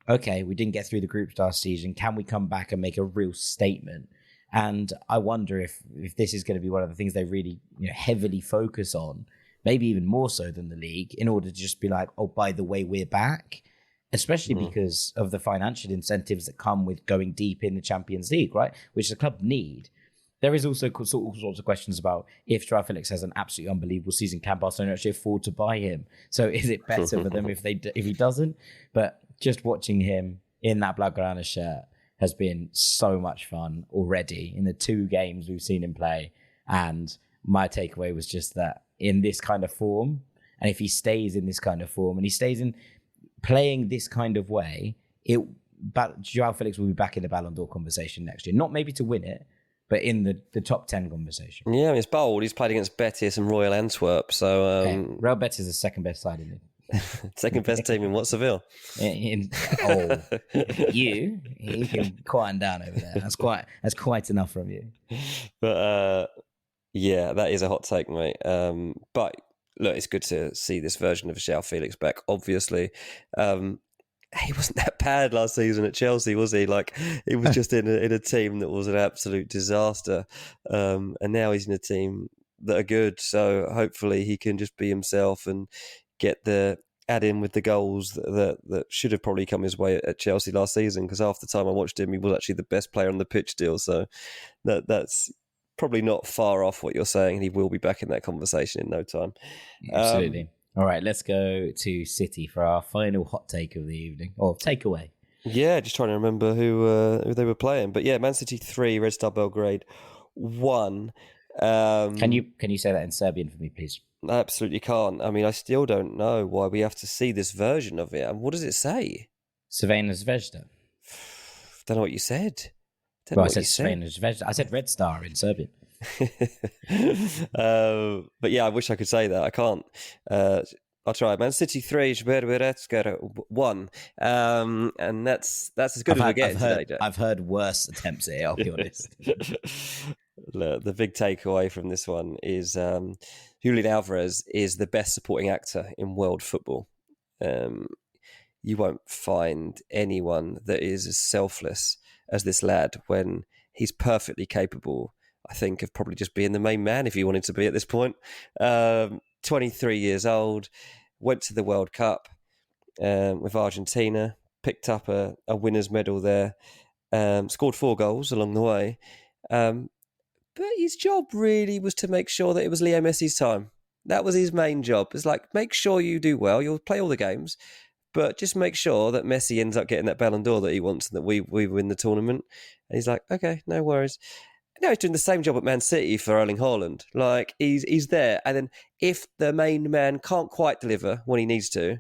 S5: okay, we didn't get through the group stage season. Can we come back and make a real statement? And I wonder if this is going to be one of the things they really heavily focus on, maybe even more so than the league, in order to just be like, oh, by the way, we're back. Especially because of the financial incentives that come with going deep in the Champions League, right? Which the club need. There is also all sorts of questions about if João Félix has an absolutely unbelievable season, can Barcelona actually afford to buy him? So is it better for them if he doesn't? But just watching him in that Blaugrana shirt has been so much fun already in the 2 games we've seen him play. And my takeaway was just that in this kind of form, and if he stays in this kind of form and he stays in playing this kind of way, João Félix will be back in the Ballon d'Or conversation next year. Not maybe to win it, but in the top 10 conversation.
S6: Yeah, it's bold. He's played against Betis and Royal Antwerp. So
S5: Real Betis is the second best side in it.
S6: Second best team in what, Seville?
S5: You can quieten down over there. That's quite enough from you.
S6: But yeah, that is a hot take, mate. But look, it's good to see this version of João Félix back. Obviously, he wasn't that bad last season at Chelsea, was he? Like, he was just in a team that was an absolute disaster, and now he's in a team that are good. So hopefully, he can just be himself and get the add in with the goals that should have probably come his way at Chelsea last season. Because half the time I watched him, he was actually the best player on the pitch still. So that's probably not far off what you're saying. He will be back in that conversation in no time.
S5: Absolutely. All right, let's go to City for our final hot take of the evening, or takeaway.
S6: Yeah, just trying to remember who they were playing. But yeah, Man City 3, Red Star Belgrade 1.
S5: Can you say that in Serbian for me, please?
S6: I absolutely can't. I mean, I still don't know why we have to see this version of it. And what does it say?
S5: Crvena zvezda.
S6: Don't know what you said.
S5: Well, I said Spain. I said Red Star in Serbian.
S6: But yeah, I wish I could say that. I can't. I'll try. Man City 3, 1. And that's as good as we're getting today, Jack.
S5: I've heard worse attempts here, I'll be honest.
S6: Look, the big takeaway from this one is Julian Alvarez is the best supporting actor in world football. You won't find anyone that is as selfless as this lad when he's perfectly capable, I think, of probably just being the main man if he wanted to be at this point. 23 years old, went to the World Cup with Argentina, picked up a winner's medal there, scored 4 goals along the way. But his job really was to make sure that it was Leo Messi's time. That was his main job. It's like, make sure you do well. You'll play all the games, but just make sure that Messi ends up getting that Ballon d'Or that he wants and that we win the tournament. And he's like, okay, no worries. Now he's doing the same job at Man City for Erling Haaland. Like, he's there. And then if the main man can't quite deliver when he needs to,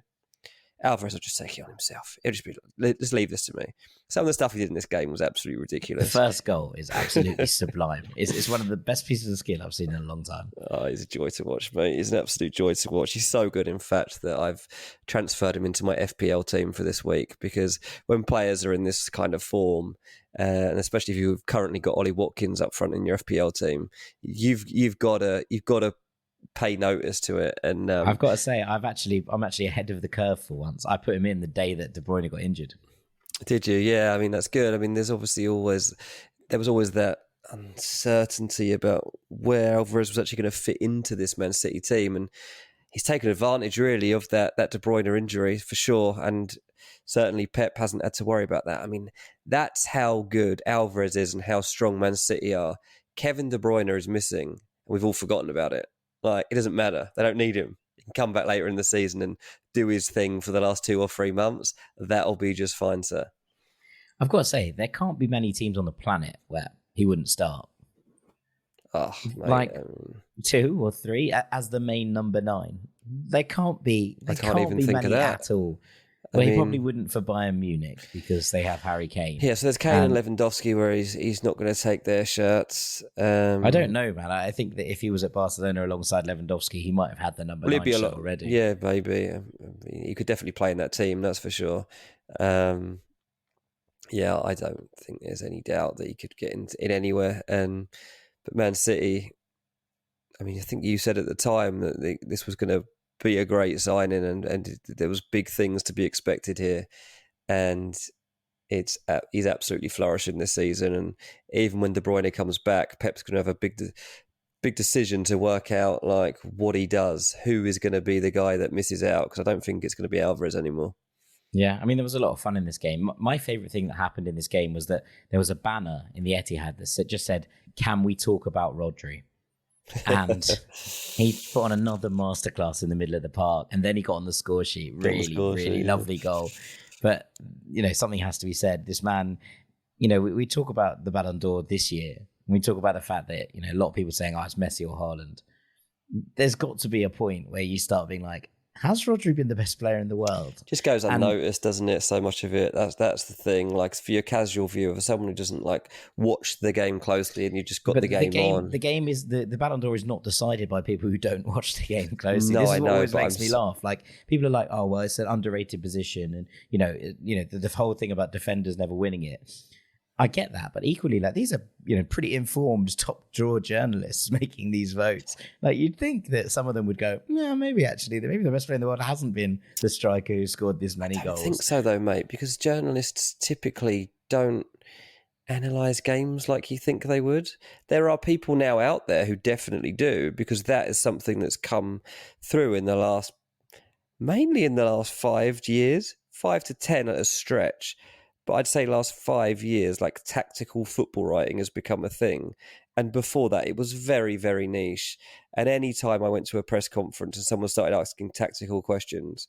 S6: Alvarez will just take it on himself. It'll just be, just leave this to me. Some of the stuff he did in this game was absolutely ridiculous.
S5: The first goal is absolutely sublime. It's one of the best pieces of skill I've seen in a long time.
S6: Oh, he's a joy to watch, mate. He's an absolute joy to watch. He's so good, in fact, that I've transferred him into my FPL team for this week, because when players are in this kind of form, and especially if you've currently got Ollie Watkins up front in your FPL team, you've got to pay notice to it. And
S5: I've got to say, I'm actually ahead of the curve for once. I put him in the day that De Bruyne got injured.
S6: Did you? Yeah, I mean, that's good. I mean, there was always that uncertainty about where Alvarez was actually going to fit into this Man City team, and he's taken advantage really of that De Bruyne injury for sure, and certainly Pep hasn't had to worry about that. I mean, that's how good Alvarez is and how strong Man City are. Kevin De Bruyne is missing, and we've all forgotten about it. Like, it doesn't matter. They don't need him. He can come back later in the season and do his thing for the last 2 or 3 months. That'll be just fine, sir.
S5: I've got to say, there can't be many teams on the planet where he wouldn't start.
S6: Oh, mate,
S5: like 2 or 3 as the main number 9. They can't be. They can't even think many of that at all. Well, he probably wouldn't for Bayern Munich because they have Harry Kane.
S6: Yeah, so there's Kane and Lewandowski where he's not going to take their shirts.
S5: I don't know, man. I think that if he was at Barcelona alongside Lewandowski, he might have had the number 9 shirt already.
S6: Yeah, maybe. He could definitely play in that team, that's for sure. Yeah, I don't think there's any doubt that he could get in anywhere. But Man City, I mean, I think you said at the time that this was going to be a great signing, and there was big things to be expected here, and he's absolutely flourishing this season. And even when De Bruyne comes back, Pep's going to have a big decision to work out like what he does, who is going to be the guy that misses out, because I don't think it's going to be Alvarez anymore.
S5: Yeah, I mean, there was a lot of fun in this game. My favourite thing that happened in this game was that there was a banner in the Etihad that just said, "Can we talk about Rodri?" And he put on another masterclass in the middle of the park, and then he got on the score sheet. Really lovely goal. But, something has to be said. This man, we talk about the Ballon d'Or this year. We talk about the fact that, a lot of people saying, it's Messi or Haaland. There's got to be a point where you start being like, has Rodri been the best player in the world?
S6: Just goes unnoticed, doesn't it? So much of it. That's the thing. Like, for your casual viewer, for someone who doesn't watch the game closely, and you just got the game on.
S5: The game is the Ballon d'Or is not decided by people who don't watch the game closely.
S6: No,
S5: this is
S6: I
S5: what
S6: know,
S5: always makes me laugh. Like, people are like, "Oh, well, it's an underrated position," and the whole thing about defenders never winning it. I get that, but equally, these are pretty informed, top drawer journalists making these votes. You'd think that some of them would go, "Yeah, maybe the best player in the world hasn't been the striker who scored this many goals."
S6: I think so, though, mate, because journalists typically don't analyse games like you think they would. There are people now out there who definitely do, because that is something that's come through mainly in the last 5 years, 5 to 10 at a stretch. But I'd say last 5 years, tactical football writing has become a thing. And before that, it was very, very niche. And any time I went to a press conference and someone started asking tactical questions,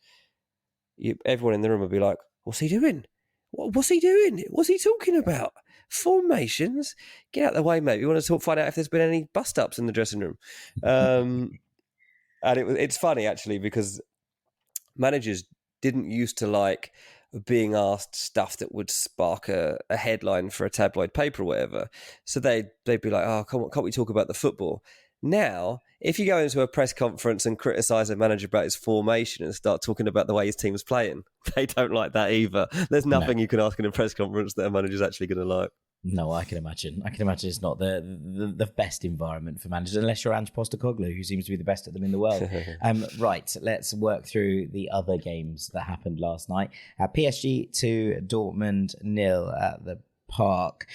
S6: everyone in the room would be like, "What's he doing? What's he doing? What's he talking about? Formations? Get out of the way, mate. We want to find out if there's been any bust-ups in the dressing room." And it's funny, actually, because managers didn't used to being asked stuff that would spark a headline for a tabloid paper or whatever. So they'd be like, oh, can't we talk about the football? Now, if you go into a press conference and criticise a manager about his formation and start talking about the way his team's playing, they don't like that either. There's nothing you can ask in a press conference that a manager's actually going to like.
S5: No, I can imagine. It's not the best environment for managers, unless you're Ange Postecoglou, who seems to be the best at them in the world. Right, let's work through the other games that happened last night. PSG 2, Dortmund 0 at the Park.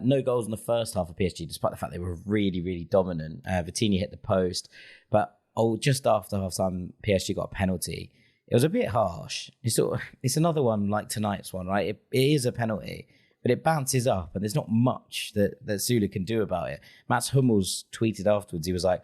S5: No goals in the first half of PSG, despite the fact they were really, really dominant. Vitinha hit the post, but just after half-time, PSG got a penalty. It was a bit harsh. It's another one like tonight's one, right? It is a penalty, but it bounces up, and there's not much that Sula can do about it. Mats Hummels tweeted afterwards, he was like,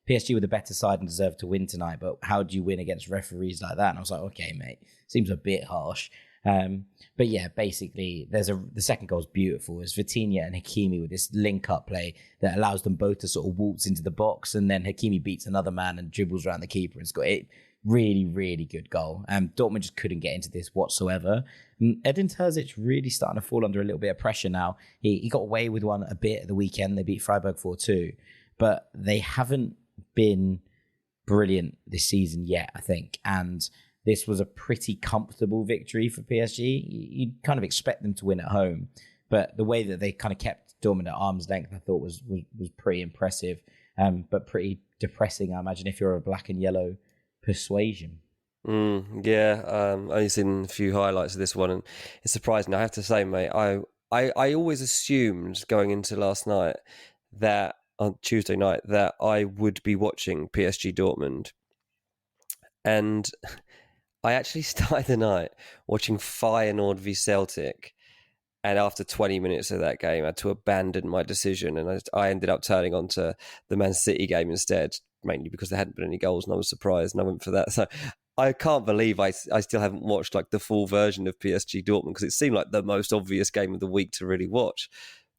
S5: PSG were the better side and deserved to win tonight, but how do you win against referees like that? And I was like, okay, mate, seems a bit harsh. But yeah, basically, the second goal is beautiful. It's Vitinha and Hakimi with this link-up play that allows them both to sort of waltz into the box, and then Hakimi beats another man and dribbles around the keeper and scored it. Really, really good goal. Dortmund just couldn't get into this whatsoever. Edin Terzic really starting to fall under a little bit of pressure now. He got away with one a bit at the weekend. They beat Freiburg 4-2, but they haven't been brilliant this season yet, I think. And this was a pretty comfortable victory for PSG. You'd kind of expect them to win at home, but the way that they kind of kept Dortmund at arm's length, I thought was pretty impressive, but pretty depressing, I imagine, if you're a black and yellow persuasion.
S6: Only seen a few highlights of this one, and it's surprising. I have to say, mate, I always assumed going into last night that on Tuesday night that I would be watching PSG Dortmund, and I actually started the night watching Feyenoord v Celtic, and after 20 minutes of that game, I had to abandon my decision, and I ended up turning on to the Man City game instead, mainly because there hadn't been any goals, and I was surprised, and I went for that. So I can't believe I still haven't watched like the full version of PSG Dortmund, because it seemed like the most obvious game of the week to really watch.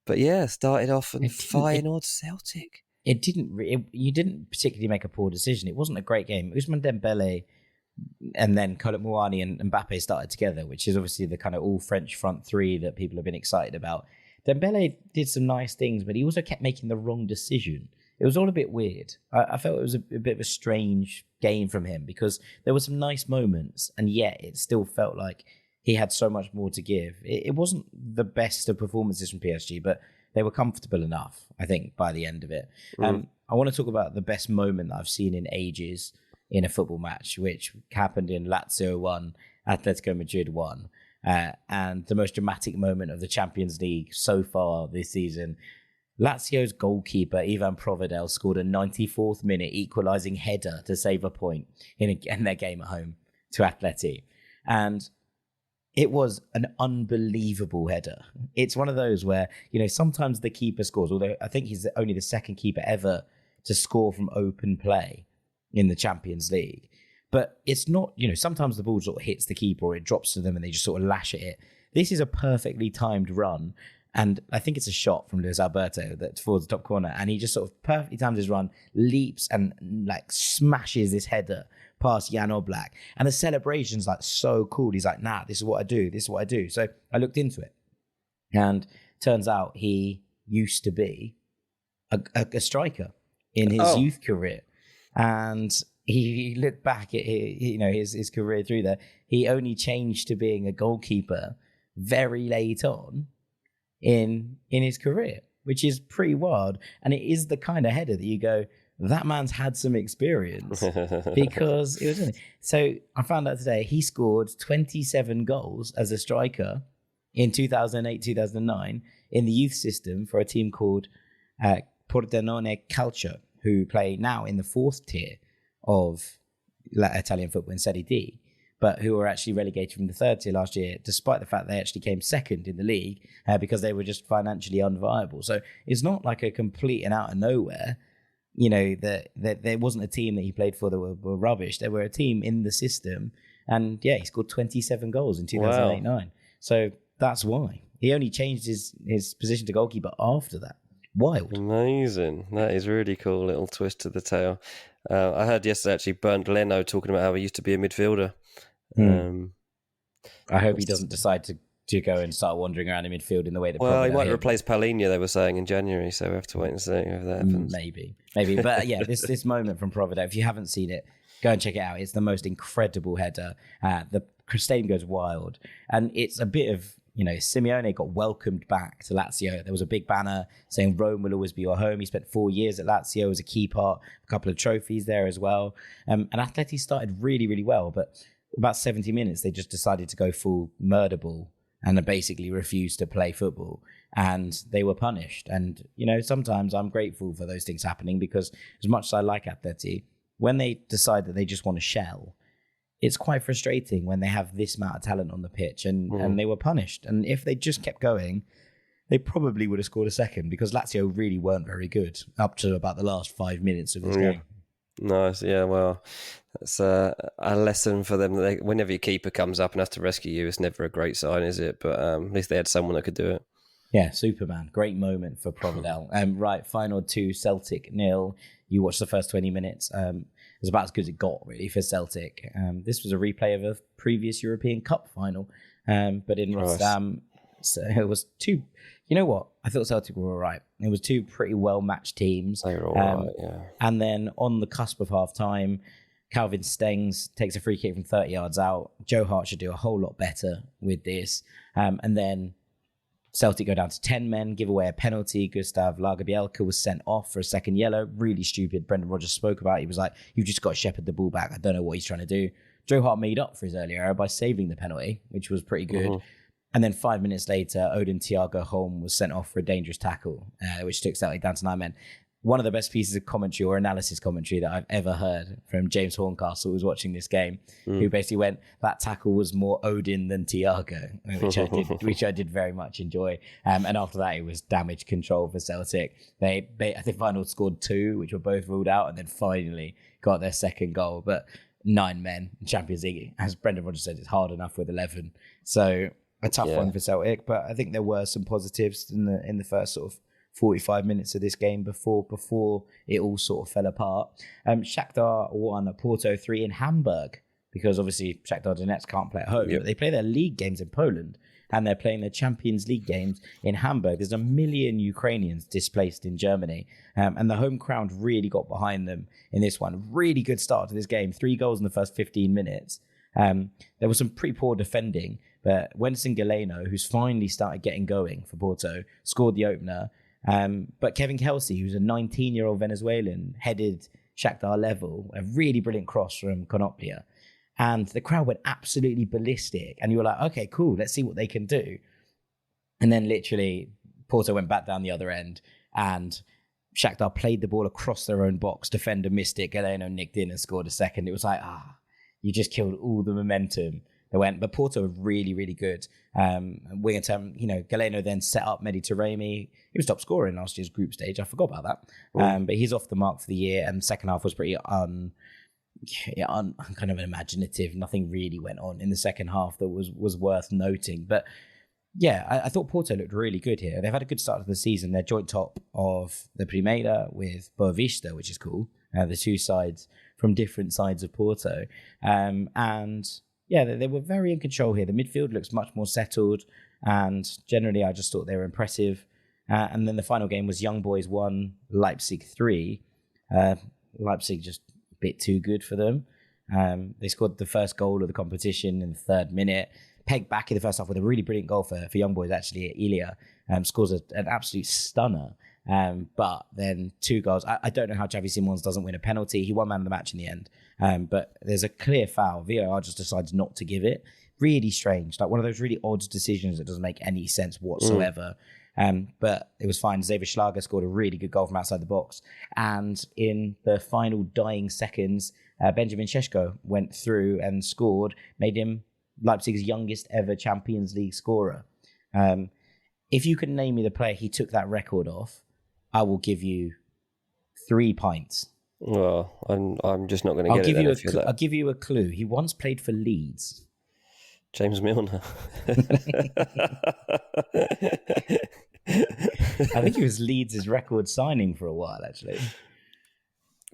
S6: But yeah, started off on Feyenoord Celtic.
S5: You didn't particularly make a poor decision. It wasn't a great game. Ousmane Dembele and then Kolo Muani and Mbappe started together, which is obviously the kind of all French front three that people have been excited about. Dembele did some nice things, but he also kept making the wrong decision. It was all a bit weird. I felt it was a bit of a strange game from him, because there were some nice moments, and yet it still felt like he had so much more to give. It wasn't the best of performances from PSG, but they were comfortable enough, I think, by the end of it. I want to talk about the best moment that I've seen in ages in a football match, which happened in Lazio 1, Atletico Madrid 1. And the most dramatic moment of the Champions League so far this season. Lazio's goalkeeper, Ivan Provedel, scored a 94th minute equalising header to save a point in their game at home to Atleti. And it was an unbelievable header. It's one of those where, sometimes the keeper scores, although I think he's only the second keeper ever to score from open play in the Champions League. But it's not, sometimes the ball sort of hits the keeper or it drops to them and they just sort of lash at it. This is a perfectly timed run. And I think it's a shot from Luis Alberto that towards the top corner. And he just sort of perfectly times his run, leaps and smashes this header past Jan Oblak. And the celebration's so cool. He's like, nah, this is what I do. This is what I do. So I looked into it. And turns out he used to be a striker in his youth career. And he looked back at his career through there. He only changed to being a goalkeeper very late on in his career, which is pretty wild. And it is the kind of header that you go, that man's had some experience, because it was. So I found out today he scored 27 goals as a striker in 2008, 2009 in the youth system for a team called Pordenone Calcio, who play now in the fourth tier of Italian football in Serie D, but who were actually relegated from the third tier last year, despite the fact they actually came second in the league because they were just financially unviable. So it's not like a complete and out of nowhere, that there wasn't a team that he played for that were rubbish. They were a team in the system. And yeah, he scored 27 goals in 2008-9. Wow. So that's why. He only changed his position to goalkeeper after that. Wild.
S6: Amazing. That is really cool. Little twist to the tale. I heard yesterday actually Bernd Leno talking about how he used to be a midfielder.
S5: I hope he doesn't decide to go and start wandering around in midfield in the way that.
S6: Well, he might replace Paulinho, they were saying in January, so we have to wait and see if that happens.
S5: Maybe. But yeah, this moment from Providel, if you haven't seen it, go and check it out. It's the most incredible header. The stadium goes wild, and it's a bit of, Simeone got welcomed back to Lazio. There was a big banner saying Rome will always be your home. He spent 4 years at Lazio as a key part, a couple of trophies there as well. And Atleti started really, really well, but about 70 minutes, they just decided to go full murder ball and basically refused to play football. And they were punished. And, sometimes I'm grateful for those things happening, because as much as I like Atleti, when they decide that they just want to shell, it's quite frustrating when they have this amount of talent on the pitch, and they were punished. And if they just kept going, they probably would have scored a second, because Lazio really weren't very good up to about the last 5 minutes of this game.
S6: Nice, yeah, well, that's a lesson for them. Whenever your keeper comes up and has to rescue you, it's never a great sign, is it? But at least they had someone that could do it.
S5: Yeah, Superman. Great moment for Providel. Right, final 2, Celtic 0. You watched the first 20 minutes. It was about as good as it got, really, for Celtic. This was a replay of a previous European Cup final, but in Rotterdam. So it was two. You know what? I thought Celtic were all right. It was two pretty well-matched teams.
S6: They were all right, yeah.
S5: And then on the cusp of half-time, Calvin Stengs takes a free kick from 30 yards out. Joe Hart should do a whole lot better with this. And then Celtic go down to 10 men, give away a penalty. Gustav Lagerbielke was sent off for a second yellow. Really stupid. Brendan Rodgers spoke about it. He was like, you've just got to shepherd the ball back. I don't know what he's trying to do. Joe Hart made up for his earlier error by saving the penalty, which was pretty good. Mm-hmm. And then 5 minutes later, Odin Thiago Holm was sent off for a dangerous tackle, which took Celtic down to 9 men. One of the best pieces of commentary or analysis commentary that I've ever heard from James Horncastle, who was watching this game, who basically went, that tackle was more Odin than Thiago, which I did very much enjoy. And after that, it was damage control for Celtic. They I think final scored 2, which were both ruled out, and then finally got their second goal. But 9 men in Champions League, as Brendan Rodgers said, it's hard enough with 11. So a tough one for Celtic, but I think there were some positives in the first sort of 45 minutes of this game before it all sort of fell apart. Shakhtar won Porto 3 in Hamburg, because obviously Shakhtar Donetsk can't play at home, but they play their league games in Poland, and they're playing their Champions League games in Hamburg. There's 1 million Ukrainians displaced in Germany, and the home crowd really got behind them in this one. Really good start to this game. 3 goals in the first 15 minutes. There was some pretty poor defending, but Wenson Galeno, who's finally started getting going for Porto, scored the opener. But Kevin Kelsey, who's a 19-year-old Venezuelan, headed Shakhtar level, a really brilliant cross from Konoplia. And the crowd went absolutely ballistic. And you were like, okay, cool, let's see what they can do. And then literally, Porto went back down the other end, and Shakhtar played the ball across their own box. Defender missed it. Galeno nicked in and scored a second. It was like, you just killed all the momentum that went. But Porto were really, really good. Winger term, Galeno then set up Mehdi Taremi. He was top scorer in last year's group stage. I forgot about that. But he's off the mark for the year. And the second half was pretty kind of imaginative. Nothing really went on in the second half that was worth noting. But yeah, I thought Porto looked really good here. They've had a good start to the season. They're joint top of the Primeira with Boavista, which is cool. The two sides from different sides of Porto. And yeah, they were very in control here. The midfield looks much more settled, and generally I just thought they were impressive. And then the final game was Young Boys 1, Leipzig 3. Leipzig just a bit too good for them. They scored the first goal of the competition in the 3rd minute. Pegged back in the first half with a really brilliant goal for Young Boys, actually. Ilya scores an absolute stunner. But then 2 goals. I don't know how Xavi Simons doesn't win a penalty. He won man of the match in the end. But there's a clear foul. VAR just decides not to give it. Really strange. Like one of those really odd decisions that doesn't make any sense whatsoever. But it was fine. Xavier Schlager scored a really good goal from outside the box. And in the final dying seconds, Benjamin Šeško went through and scored, made him Leipzig's youngest ever Champions League scorer. If you can name me the player he took that record off, I will give you 3 pints.
S6: Well, I'm just not going to get it.
S5: I'll give you a clue. He once played for Leeds.
S6: James Milner.
S5: I think he was Leeds' record signing for a while, actually.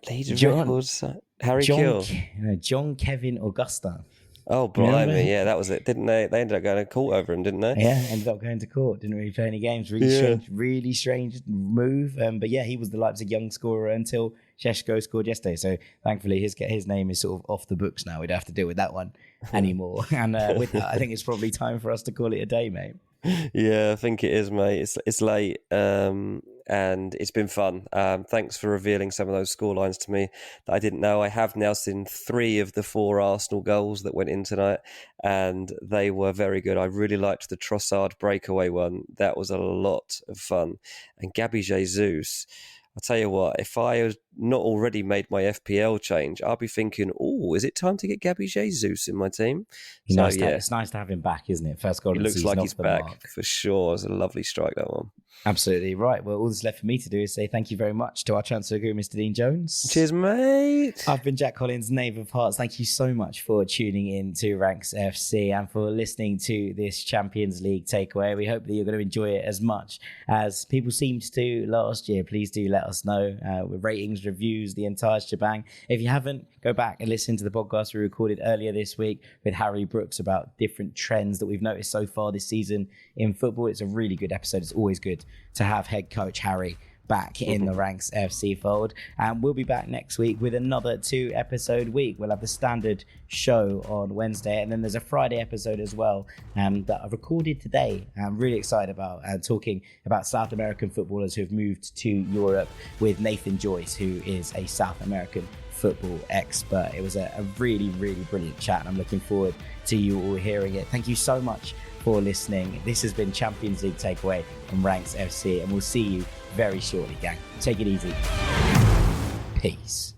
S6: Leeds' record signing? Harry Kewell?
S5: John Kevin Augustin.
S6: Oh, blimey, yeah, that was it, didn't they? They ended up going to court over him, didn't they?
S5: Yeah, ended up going to court. Didn't really play any games. Really strange move. But yeah, he was the Leipzig young scorer until Šeško scored yesterday. So thankfully, his name is sort of off the books now. We don't have to deal with that one anymore. And with that, I think it's probably time for us to call it a day, mate.
S6: Yeah, I think it is, mate. It's late, and it's been fun. Thanks for revealing some of those scorelines to me that I didn't know. I have now seen 3 of the 4 Arsenal goals that went in tonight, and they were very good. I really liked the Trossard breakaway one. That was a lot of fun. And Gabby Jesus, I'll tell you what, if I had not already made my FPL change, I'll be thinking, oh, is it time to get Gabby Jesus in my team?
S5: It's nice to have him back, isn't it? First goal of the season.
S6: It looks like he's back,
S5: mark.
S6: for sure. It's a lovely strike, that one.
S5: Absolutely right. Well, all that's left for me to do is say thank you very much to our transfer guru, Mr. Dean Jones.
S6: Cheers, mate.
S5: I've been Jack Collins, Knave of Hearts. Thank you so much for tuning in to Ranks FC and for listening to this Champions League takeaway. We hope that you're going to enjoy it as much as people seemed to last year. Please do let us know with ratings, reviews, the entire shebang. If you haven't, go back and listen to the podcast we recorded earlier this week with Harry Brooks about different trends that we've noticed so far this season in football. It's a really good episode. It's always good to have head coach Harry back in the Ranks FC fold. And we'll be back next week with another 2-episode week. We'll have the standard show on Wednesday, and then there's a Friday episode as well that I've recorded today. I'm really excited about talking about South American footballers who have moved to Europe with Nathan Joyce, who is a South American football expert. It was a really, really brilliant chat, and I'm looking forward to you all hearing it. Thank you so much for listening. This has been Champions League Takeaway from Ranks FC, and we'll see you very shortly, gang. Take it easy. Peace.